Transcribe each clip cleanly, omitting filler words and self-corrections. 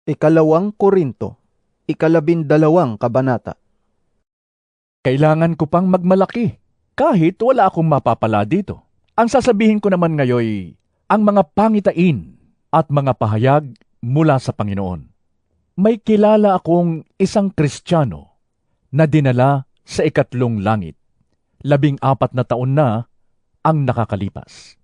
Ikalawang Korinto, ikalabindalawang kabanata. Kailangan ko pang magmalaki, kahit wala akong mapapala dito. Ang sasabihin ko naman ngayoy, ang mga pangitain at mga pahayag mula sa Panginoon. May kilala akong isang Kristiyano na dinala sa ikatlong langit. 14 na taon na ang nakakalipas.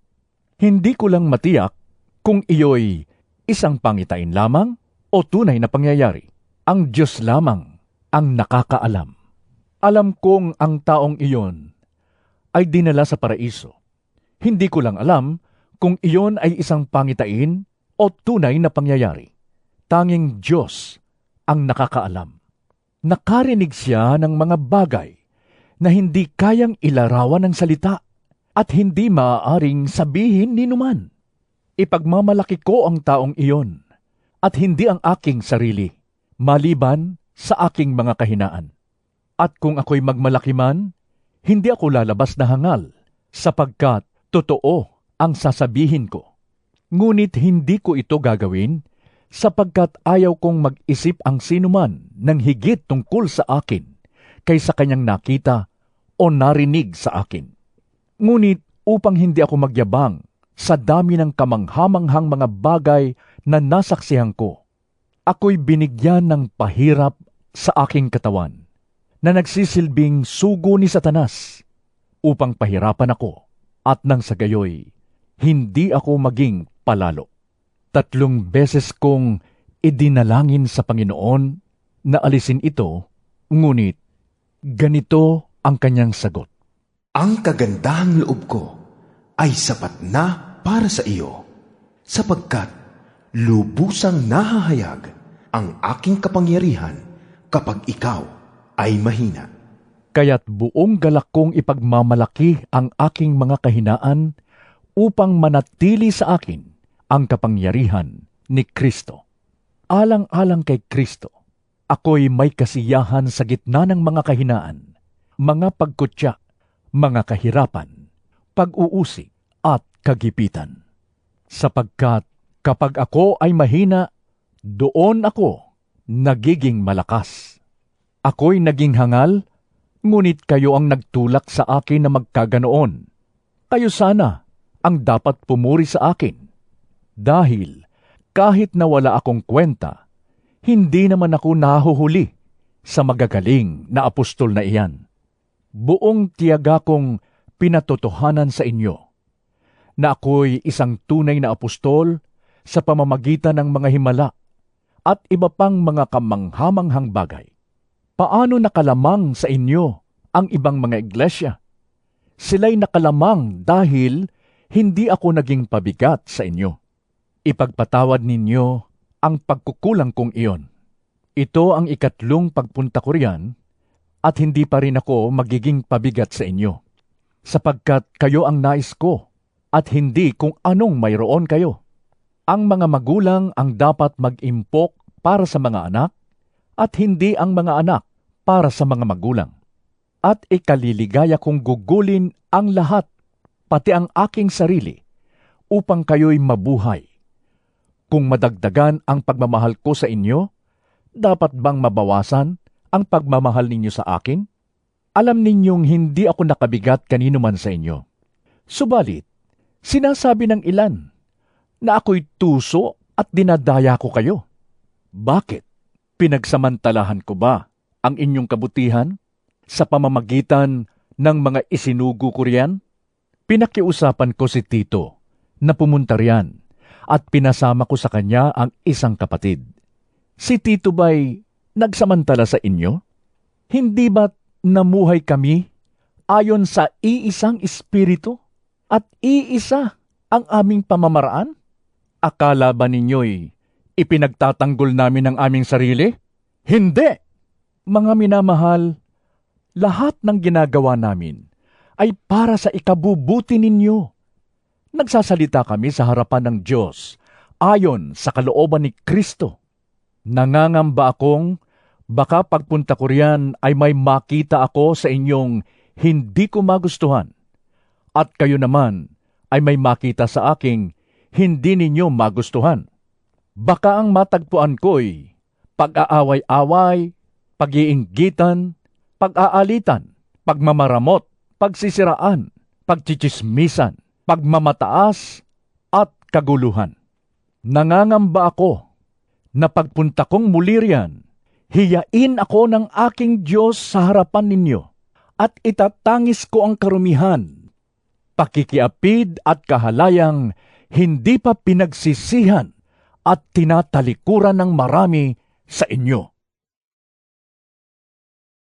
Hindi ko lang matiyak kung iyo'y isang pangitain lamang o tunay na pangyayari. Ang Diyos lamang ang nakakaalam. Alam kong ang taong iyon ay dinala sa paraiso. Hindi ko lang alam kung iyon ay isang pangitain o tunay na pangyayari. Tanging Diyos ang nakakaalam. Nakarinig siya ng mga bagay na hindi kayang ilarawan ng salita at hindi maaaring sabihin ni numan. Ipagmamalaki ko ang taong iyon at hindi ang aking sarili, maliban sa aking mga kahinaan. At kung ako'y magmalaki man, hindi ako lalabas na hangal, sapagkat totoo ang sasabihin ko. Ngunit hindi ko ito gagawin, sapagkat ayaw kong mag-isip ang sinuman ng higit tungkol sa akin, kaysa kanyang nakita o narinig sa akin. Ngunit upang hindi ako magyabang sa dami ng kamanghamanghang mga bagay na nasaksihan ko, ako'y binigyan ng pahirap sa aking katawan, na nagsisilbing sugo ni Satanas, upang pahirapan ako, at nang sa gayoy, hindi ako maging palalo. 3 beses kong idinalangin sa Panginoon na alisin ito, ngunit ganito ang kanyang sagot. Ang kagandahang loob ko ay sapat na para sa iyo, sapagkat lubusang nahahayag ang aking kapangyarihan kapag ikaw ay mahina. Kaya't buong galak kong ipagmamalaki ang aking mga kahinaan upang manatili sa akin ang kapangyarihan ni Kristo. Alang-alang kay Kristo, ako'y may kasiyahan sa gitna ng mga kahinaan, mga pagkutya, mga kahirapan, pag-uusig at kagipitan. Sapagkat kapag ako ay mahina, doon ako nagiging malakas. Ako'y naging hangal, ngunit kayo ang nagtulak sa akin na magkaganoon. Kayo sana ang dapat pumuri sa akin. Dahil kahit na wala akong kwenta, hindi naman ako nahuhuli sa magagaling na apostol na iyan. Buong tiyaga kong pinatotohanan sa inyo na ako'y isang tunay na apostol sa pamamagitan ng mga himala at iba pang mga kamanghamanghang bagay. Paano nakalamang sa inyo ang ibang mga iglesia? Sila'y nakalamang dahil hindi ako naging pabigat sa inyo. Ipagpatawad ninyo ang pagkukulang kong iyon. Ito ang 3 pagpunta ko riyan, at hindi pa rin ako magiging pabigat sa inyo, sapagkat kayo ang nais ko, at hindi kung anong mayroon kayo. Ang mga magulang ang dapat mag-impok para sa mga anak, at hindi ang mga anak para sa mga magulang. At ikaliligaya kong gugulin ang lahat, pati ang aking sarili, upang kayo'y mabuhay. Kung madagdagan ang pagmamahal ko sa inyo, dapat bang mabawasan ang pagmamahal ninyo sa akin? Alam ninyong hindi ako nakabigat kanino man sa inyo. Subalit, sinasabi ng ilan na ako'y tuso at dinadaya ko kayo. Bakit? Pinagsamantalahan ko ba ang inyong kabutihan sa pamamagitan ng mga isinugo ko riyan? Pinakiusapan ko si Tito na pumunta riyan at pinasama ko sa kanya ang isang kapatid. Si Tito ba'y nagsamantala sa inyo? Hindi ba't namuhay kami ayon sa iisang espiritu at iisa ang aming pamamaraan? Akala ba ninyo'y ipinagtatanggol namin ang aming sarili? Hindi! Mga minamahal, lahat ng ginagawa namin ay para sa ikabubuti ninyo. Nagsasalita kami sa harapan ng Diyos ayon sa kalooban ni Kristo. Nangangamba akong baka pagpunta ko riyan ay may makita ako sa inyong hindi ko magustuhan, at kayo naman ay may makita sa aking hindi ninyo magustuhan. Baka ang matagpuan ko'y pag-aaway-away, pag-iinggitan, pag-aalitan, pagmamaramot, pagsisiraan, pagchichismisan, pagmamataas, at kaguluhan. Nangangamba ako na pagpunta kong muli riyan, hiyain ako ng aking Diyos sa harapan ninyo at itatangis ko ang karumihan, pakikiapid at kahalayang hindi pa pinagsisihan at tinatalikuran ng marami sa inyo.